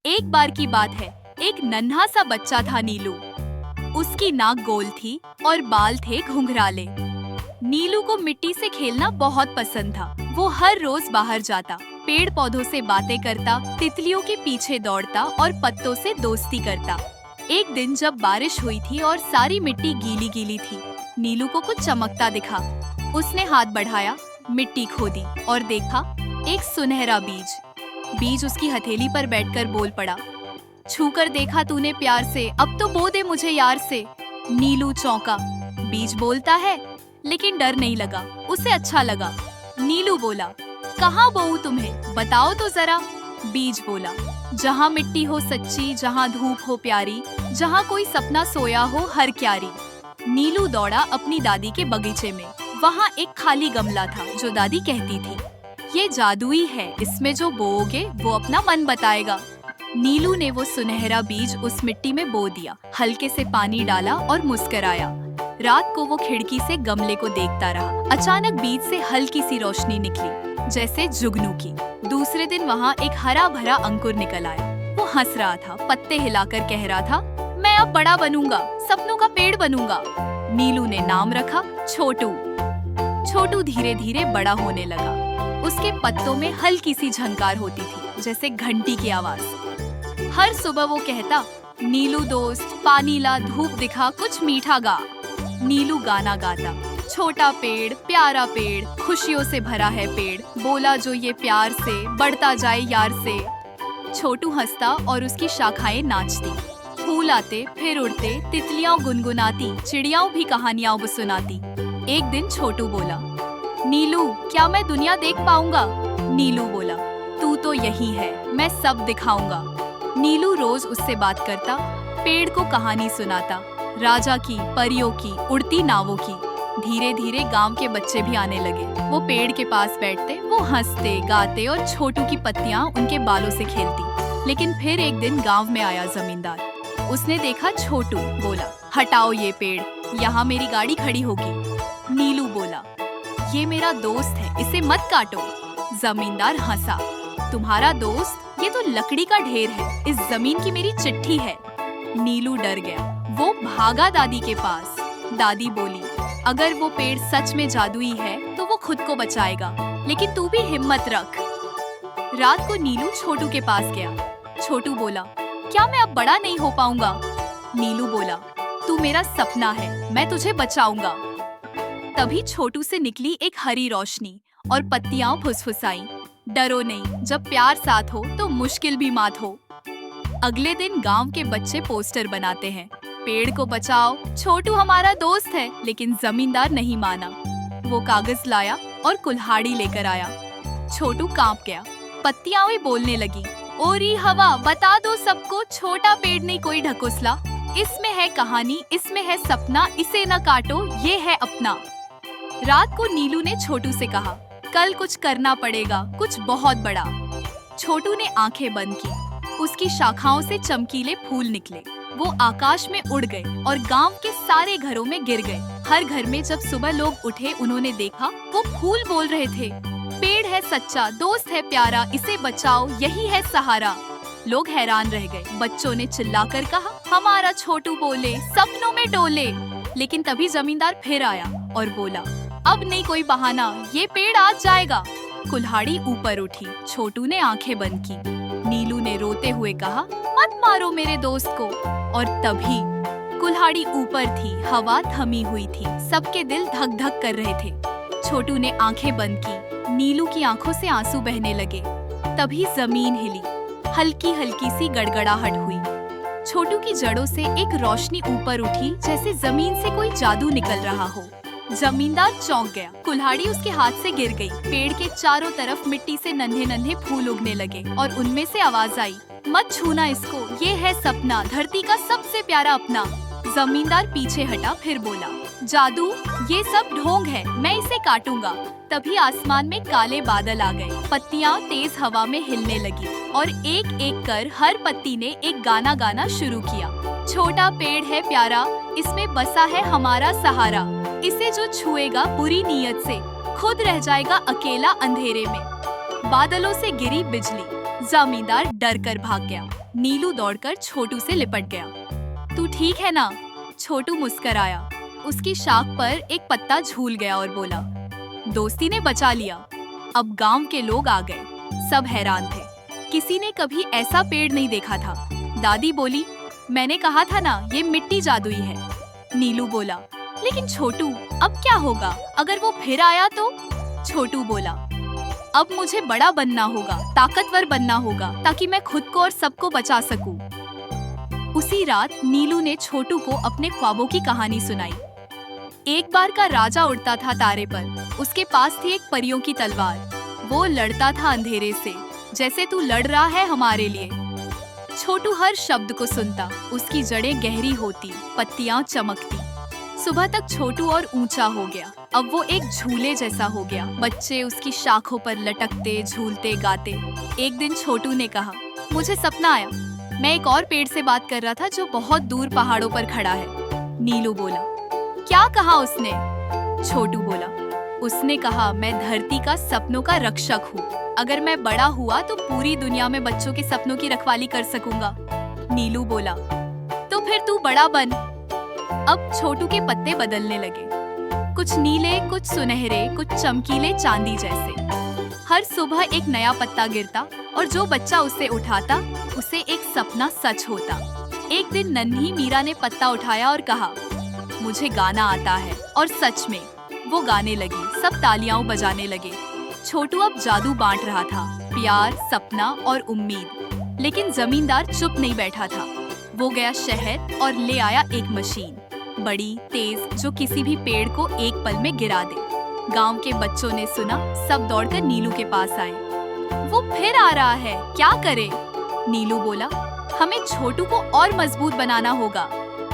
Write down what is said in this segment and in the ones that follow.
एक बार की बात है, एक नन्हा सा बच्चा था नीलू। उसकी नाक गोल थी और बाल थे घुंघराले। नीलू को मिट्टी से खेलना बहुत पसंद था। वो हर रोज बाहर जाता, पेड़ पौधों से बातें करता, तितलियों के पीछे दौड़ता और पत्तों से दोस्ती करता। एक दिन जब बारिश हुई थी और सारी मिट्टी गीली गीली थी, नीलू को कुछ चमकता दिखा। उसने हाथ बढ़ाया, मिट्टी खोदी और देखा एक सुनहरा बीज। बीज उसकी हथेली पर बैठकर बोल पड़ा, छूकर देखा तूने प्यार से, अब तो बो दे मुझे यार से। नीलू चौंका। बीज बोलता है, लेकिन डर नहीं लगा, उसे अच्छा लगा। नीलू बोला, कहाँ बोऊं तुम्हें, बताओ तो जरा। बीज बोला, जहाँ मिट्टी हो सच्ची, जहाँ धूप हो प्यारी, जहाँ कोई सपना सोया हो हर क्यारी। नीलू दौड़ा अपनी दादी के बगीचे में। वहाँ एक खाली गमला था जो दादी कहती थी, ये जादुई है, इसमें जो बोओगे वो अपना मन बताएगा। नीलू ने वो सुनहरा बीज उस मिट्टी में बो दिया, हल्के से पानी डाला और मुस्कुराया। रात को वो खिड़की से गमले को देखता रहा। अचानक बीज से हल्की सी रोशनी निकली, जैसे जुगनू की। दूसरे दिन वहाँ एक हरा भरा अंकुर निकल आया। वो हंस रहा था, पत्ते हिलाकर कह रहा था, मैं अब बड़ा बनूंगा, सपनों का पेड़ बनूंगा। नीलू ने नाम रखा छोटू। छोटू धीरे धीरे बड़ा होने लगा। उसके पत्तों में हल्की सी झनकार होती थी, जैसे घंटी की आवाज। हर सुबह वो कहता, नीलू दोस्त पानी ला, धूप दिखा, कुछ मीठा गा। नीलू गाना गाता, छोटा पेड़ प्यारा पेड़, खुशियों से भरा है पेड़, बोला जो ये प्यार से, बढ़ता जाए यार से। छोटू हंसता और उसकी शाखाएं नाचती। फूल आते फिर उड़ते, तितलियां गुनगुनाती, चिड़ियाओं भी कहानियां सुनाती। एक दिन छोटू बोला, नीलू क्या मैं दुनिया देख पाऊंगा? नीलू बोला, तू तो यही है, मैं सब दिखाऊंगा। नीलू रोज उससे बात करता, पेड़ को कहानी सुनाता, राजा की, परियों की, उड़ती नावों की। धीरे धीरे गांव के बच्चे भी आने लगे। वो पेड़ के पास बैठते, वो हंसते गाते और छोटू की पत्तियां उनके बालों से खेलती। लेकिन फिर एक दिन गांव में आया जमींदार। उसने देखा छोटू, बोला, हटाओ ये पेड़, यहाँ मेरी गाड़ी खड़ी होगी। नीलू बोला, ये मेरा दोस्त है, इसे मत काटो। जमींदार हंसा, तुम्हारा दोस्त? ये तो लकड़ी का ढेर है, इस जमीन की मेरी चिट्ठी है। नीलू डर गया। वो भागा दादी के पास। दादी बोली, अगर वो पेड़ सच में जादुई है तो वो खुद को बचाएगा, लेकिन तू भी हिम्मत रख। रात को नीलू छोटू के पास गया। छोटू बोला, क्या मैं अब बड़ा नहीं हो पाऊंगा? नीलू बोला, तू मेरा सपना है, मैं तुझे बचाऊंगा। तभी छोटू से निकली एक हरी रोशनी और पत्तियां फुसफुसाईं, डरो नहीं, जब प्यार साथ हो तो मुश्किल भी मात हो। अगले दिन गांव के बच्चे पोस्टर बनाते हैं, पेड़ को बचाओ, छोटू हमारा दोस्त है। लेकिन जमींदार नहीं माना। वो कागज लाया और कुल्हाड़ी लेकर आया। छोटू कांप गया। पत्तियां भी बोलने लगी, ओरी हवा बता दो सबको, छोटा पेड़ नहीं कोई ढकोसला, इसमें है कहानी, इसमें है सपना, इसे न काटो, ये है अपना। रात को नीलू ने छोटू से कहा, कल कुछ करना पड़ेगा, कुछ बहुत बड़ा। छोटू ने आंखें बंद की। उसकी शाखाओं से चमकीले फूल निकले। वो आकाश में उड़ गए और गांव के सारे घरों में गिर गए। हर घर में जब सुबह लोग उठे, उन्होंने देखा वो फूल बोल रहे थे, पेड़ है सच्चा, दोस्त है प्यारा, इसे बचाओ, यही है सहारा। लोग हैरान रह गए। बच्चों ने चिल्लाकर कहा, हमारा छोटू बोले, सपनों में डोले। लेकिन तभी जमींदार फिर आया और बोला, अब नहीं कोई बहाना, ये पेड़ आज जाएगा। कुल्हाड़ी ऊपर उठी। छोटू ने आंखें बंद की। नीलू ने रोते हुए कहा, मत मारो मेरे दोस्त को। और तभी कुल्हाड़ी ऊपर थी, हवा थमी हुई थी, सबके दिल धक धक कर रहे थे। छोटू ने आंखें बंद की। नीलू की आंखों से आंसू बहने लगे। तभी जमीन हिली, हल्की हल्की सी गड़गड़ाहट हुई। छोटू की जड़ों से एक रोशनी ऊपर उठी, जैसे जमीन से कोई जादू निकल रहा हो। जमींदार चौंक गया। कुल्हाड़ी उसके हाथ से गिर गई। पेड़ के चारों तरफ मिट्टी से नन्हे नन्हे फूल उगने लगे और उनमें से आवाज आई, मत छूना इसको, ये है सपना, धरती का सबसे प्यारा अपना। जमींदार पीछे हटा, फिर बोला, जादू, ये सब ढोंग है, मैं इसे काटूंगा। तभी आसमान में काले बादल आ गए। पत्तियां तेज हवा में हिलने लगी और एक एक कर हर पत्ती ने एक गाना गाना शुरू किया। छोटा पेड़ है प्यारा, इसमें बसा है हमारा सहारा, इसे जो छुएगा बुरी नीयत से, खुद रह जाएगा अकेला अंधेरे में। बादलों से गिरी बिजली। जमींदार डर कर भाग गया। नीलू दौड़कर छोटू से लिपट गया। तू ठीक है ना? छोटू मुस्कुराया। उसकी शाख पर एक पत्ता झूल गया और बोला, दोस्ती ने बचा लिया। अब गांव के लोग आ गए। सब हैरान थे। किसी ने कभी ऐसा पेड़ नहीं देखा था। दादी बोली, मैंने कहा था ना, ये मिट्टी जादुई है। नीलू बोला, लेकिन छोटू, अब क्या होगा अगर वो फिर आया तो? छोटू बोला, अब मुझे बड़ा बनना होगा, ताकतवर बनना होगा, ताकि मैं खुद को और सबको बचा सकूं। उसी रात नीलू ने छोटू को अपने ख्वाबों की कहानी सुनाई। एक बार का राजा उड़ता था तारे पर। उसके पास थी एक परियों की तलवार। वो लड़ता था अंधेरे से, जैसे तू लड़ रहा है हमारे लिए। छोटू हर शब्द को सुनता। उसकी जड़ें गहरी होती, पत्तियां चमकती। सुबह तक छोटू और ऊंचा हो गया। अब वो एक झूले जैसा हो गया। बच्चे उसकी शाखों पर लटकते, झूलते, गाते। एक दिन छोटू ने कहा, मुझे सपना आया। मैं एक और पेड़ से बात कर रहा था जो बहुत दूर पहाड़ों पर खड़ा है। नीलू बोला, क्या कहा उसने? छोटू बोला, उसने कहा, मैं धरती का सपनों का रक्षक हूँ। अगर मैं बड़ा हुआ तो पूरी दुनिया में बच्चों के सपनों की रखवाली कर सकूंगा। नीलू बोला, तो फिर तू बड़ा बन। अब छोटू के पत्ते बदलने लगे, कुछ नीले, कुछ सुनहरे, कुछ चमकीले चांदी जैसे। हर सुबह एक नया पत्ता गिरता और जो बच्चा उसे उठाता, उसे एक सपना सच होता। एक दिन नन्ही मीरा ने पत्ता उठाया और कहा, मुझे गाना आता है। और सच में वो गाने लगी। सब तालियां बजाने लगे। छोटू अब जादू बांट रहा था, प्यार, सपना और उम्मीद। लेकिन जमींदार चुप नहीं बैठा था। वो गया शहर और ले आया एक मशीन, बड़ी, तेज, जो किसी भी पेड़ को एक पल में गिरा दे। गांव के बच्चों ने सुना। सब दौड़कर नीलू के पास आए। वो फिर आ रहा है, क्या करे? नीलू बोला, हमें छोटू को और मजबूत बनाना होगा।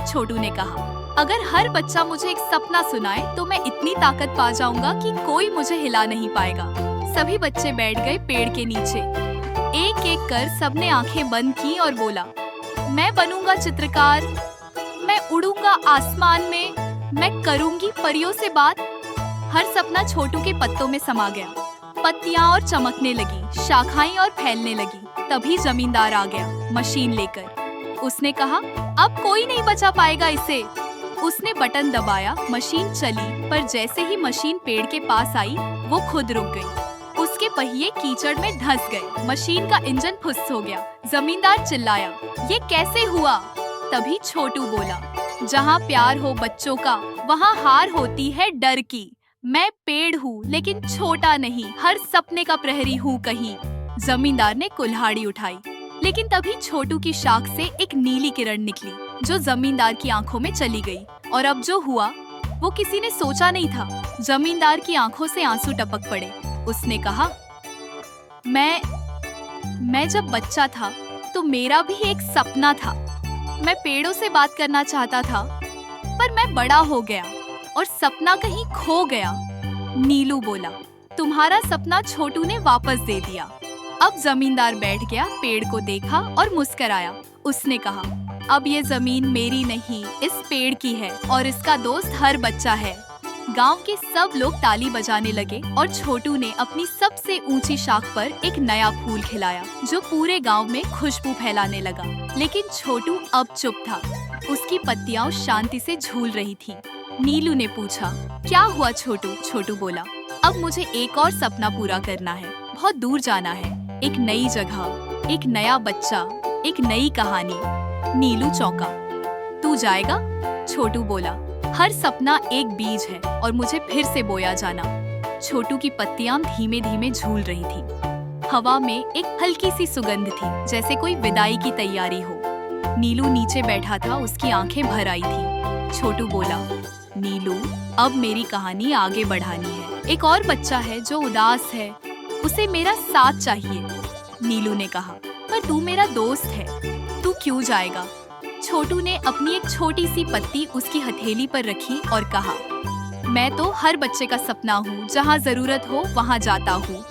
छोटू ने कहा, अगर हर बच्चा मुझे एक सपना सुनाए तो मैं इतनी ताकत पा जाऊंगा कि कोई मुझे हिला नहीं पाएगा। सभी बच्चे बैठ गए पेड़ के नीचे। एक एक कर सबने आंखें बंद की और बोला, मैं बनूंगा चित्रकार, मैं उड़ूंगा आसमान में, मैं करूंगी परियों से बात। हर सपना छोटू के पत्तों में समा गया। पत्तियां और चमकने लगी, शाखाएं और फैलने लगी। तभी जमींदार आ गया मशीन लेकर। उसने कहा, अब कोई नहीं बचा पाएगा इसे। उसने बटन दबाया, मशीन चली, पर जैसे ही मशीन पेड़ के पास आई, वो खुद रुक गई। उसके पहिए कीचड़ में धंस गए। मशीन का इंजन फुस हो गया। जमींदार चिल्लाया, ये कैसे हुआ? तभी छोटू बोला, जहाँ प्यार हो बच्चों का, वहाँ हार होती है डर की। मैं पेड़ हूँ लेकिन छोटा नहीं, हर सपने का प्रहरी हूँ कहीं। जमींदार ने कुल्हाड़ी उठाई, लेकिन तभी छोटू की शाख से एक नीली किरण निकली, जो जमींदार की आंखों में चली गई। और अब जो हुआ वो किसी ने सोचा नहीं था। जमींदार की आंखों से आंसू टपक पड़े। उसने कहा, मैं जब बच्चा था तो मेरा भी एक सपना था। मैं पेड़ों से बात करना चाहता था, पर मैं बड़ा हो गया और सपना कहीं खो गया। नीलू बोला, तुम्हारा सपना छोटू ने वापस दे दिया। अब जमींदार बैठ गया, पेड़ को देखा और मुस्कुराया। उसने कहा, अब ये जमीन मेरी नहीं, इस पेड़ की है और इसका दोस्त हर बच्चा है। गांव के सब लोग ताली बजाने लगे और छोटू ने अपनी सबसे ऊंची शाख पर एक नया फूल खिलाया, जो पूरे गांव में खुशबू फैलाने लगा। लेकिन छोटू अब चुप था। उसकी पत्तियां शांति से झूल रही थी। नीलू ने पूछा, क्या हुआ छोटू? छोटू बोला, अब मुझे एक और सपना पूरा करना है। बहुत दूर जाना है, एक नई जगह, एक नया बच्चा, एक नई कहानी। नीलू चौंका। तू जाएगा? छोटू बोला, हर सपना एक बीज है और मुझे फिर से बोया जाना। छोटू की पत्तियां धीमे धीमे झूल रही थी। हवा में एक हल्की सी सुगंध थी, जैसे कोई विदाई की तैयारी हो। नीलू नीचे बैठा था, उसकी आंखें भर आई थी। छोटू बोला, नीलू, अब मेरी कहानी आगे बढ़ानी है। एक और बच्चा है जो उदास है, उसे मेरा साथ चाहिए। नीलू ने कहा, पर तू मेरा दोस्त है, तू क्यों जाएगा? छोटू ने अपनी एक छोटी सी पत्ती उसकी हथेली पर रखी और कहा, मैं तो हर बच्चे का सपना हूँ, जहाँ जरूरत हो वहाँ जाता हूँ।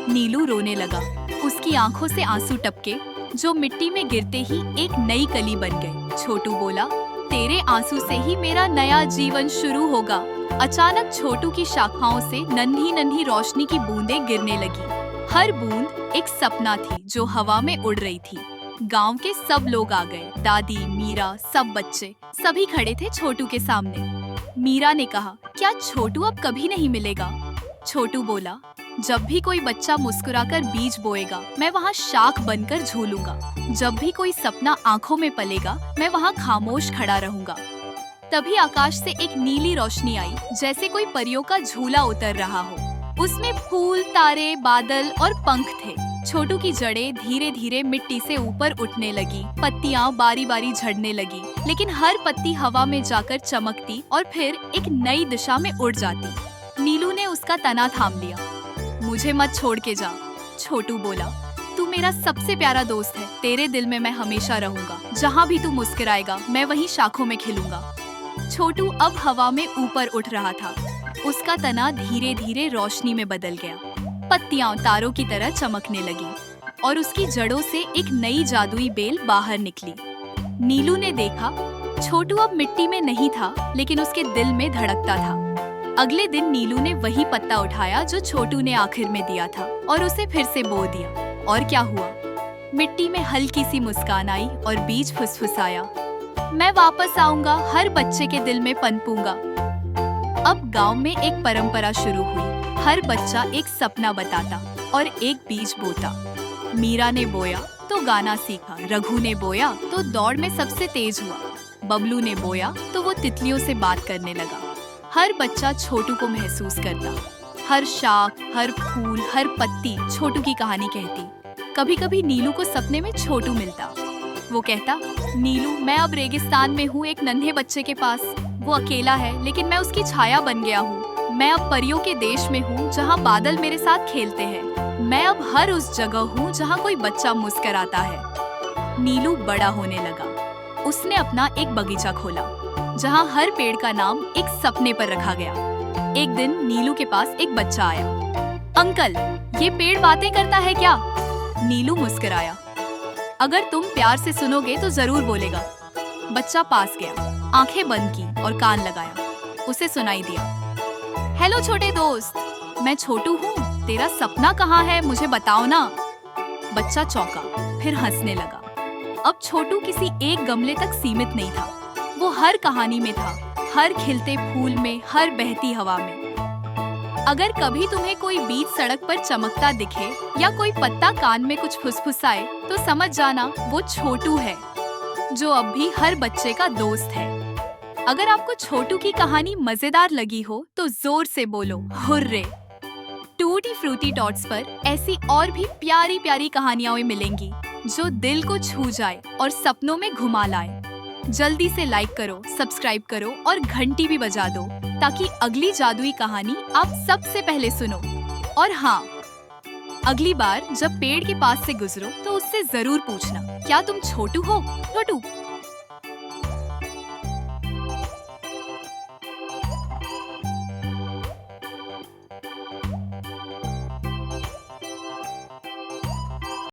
नीलू रोने लगा। उसकी आंखों से आंसू टपके, जो मिट्टी में गिरते ही एक नई कली बन गई। छोटू बोला, तेरे आंसू से ही मेरा नया जीवन शुरू होगा। अचानक छोटू की शाखाओं से नन्ही नन्ही रोशनी की बूंदें गिरने लगी। हर बूंद एक सपना थी जो हवा में उड़ रही थी। गांव के सब लोग आ गए। दादी, मीरा, सब बच्चे, सभी खड़े थे छोटू के सामने। मीरा ने कहा, क्या छोटू अब कभी नहीं मिलेगा? छोटू बोला, जब भी कोई बच्चा मुस्कुराकर बीज बोएगा, मैं वहाँ शाख बनकर झूलूंगा। जब भी कोई सपना आंखों में पलेगा, मैं वहाँ खामोश खड़ा रहूंगा। तभी आकाश से एक नीली रोशनी आई, जैसे कोई परियों का झूला उतर रहा हो। उसमें फूल, तारे, बादल और पंख थे। छोटू की जड़ें धीरे धीरे मिट्टी से ऊपर उठने लगी, पत्तियां बारी बारी झड़ने लगी, लेकिन हर पत्ती हवा में जाकर चमकती और फिर एक नई दिशा में उड़ जाती। नीलू ने उसका तना थाम लिया। मुझे मत छोड़ के जा, छोटू बोला। तू मेरा सबसे प्यारा दोस्त है, तेरे दिल में मैं हमेशा रहूंगा। जहाँ भी तू मुस्कुराएगा, मैं वहीं शाखों में खिलूंगा। छोटू अब हवा में ऊपर उठ रहा था। उसका तना धीरे धीरे रोशनी में बदल गया, पत्तियां तारों की तरह चमकने लगी और उसकी जड़ों से एक नई जादुई बेल बाहर निकली। नीलू ने देखा, छोटू अब मिट्टी में नहीं था, लेकिन उसके दिल में धड़कता था। अगले दिन नीलू ने वही पत्ता उठाया जो छोटू ने आखिर में दिया था और उसे फिर से बो दिया। और क्या हुआ? मिट्टी में हल्की सी मुस्कान आई और बीज फुसफुसाया, मैं वापस आऊंगा, हर बच्चे के दिल में पनपूंगा। अब गांव में एक परंपरा शुरू हुई। हर बच्चा एक सपना बताता और एक बीज बोता। मीरा ने बोया तो गाना सीखा, रघु ने बोया तो दौड़ में सबसे तेज हुआ, बबलू ने बोया तो वो तितलियों से बात करने लगा। हर बच्चा छोटू को महसूस करता। हर शाख, हर फूल, हर पत्ती छोटू की कहानी कहती। कभी कभी नीलू को सपने में छोटू मिलता। वो कहता, नीलू, मैं अब रेगिस्तान में हूँ, एक नन्हे बच्चे के पास। वो अकेला है, लेकिन मैं उसकी छाया बन गया हूँ। मैं अब परियों के देश में हूँ, जहाँ बादल मेरे साथ खेलते हैं। मैं अब हर उस जगह हूँ जहाँ कोई बच्चा मुस्कुराता है। नीलू बड़ा होने लगा। उसने अपना एक बगीचा खोला, जहाँ हर पेड़ का नाम एक सपने पर रखा गया। एक दिन नीलू के पास एक बच्चा आया। अंकल, ये पेड़ बातें करता है क्या? नीलू मुस्कुराया। अगर तुम प्यार से सुनोगे तो जरूर बोलेगा। बच्चा पास गया, आंखें बंद की और कान लगाया। उसे सुनाई दिया, हेलो छोटे दोस्त, मैं छोटू हूँ, तेरा सपना कहाँ है, मुझे बताओ ना। बच्चा चौंका, फिर हंसने लगा। अब छोटू किसी एक गमले तक सीमित नहीं था, वो हर कहानी में था, हर खिलते फूल में, हर बहती हवा में। अगर कभी तुम्हें कोई बीज सड़क पर चमकता दिखे या कोई पत्ता कान में कुछ फुसफुसाए, तो समझ जाना वो छोटू है, जो अब भी हर बच्चे का दोस्त है। अगर आपको छोटू की कहानी मजेदार लगी हो तो जोर से बोलो हुर्रे। टूटी फ्रूटी टॉट्स पर ऐसी और भी प्यारी प्यारी कहानियां मिलेंगी जो दिल को छू जाए और सपनों में घुमा लाए। जल्दी से लाइक करो, सब्सक्राइब करो और घंटी भी बजा दो, ताकि अगली जादुई कहानी आप सबसे पहले सुनो। और हाँ, अगली बार जब पेड़ के पास से गुजरो तो उससे जरूर पूछना, क्या तुम छोटू हो? छोटू।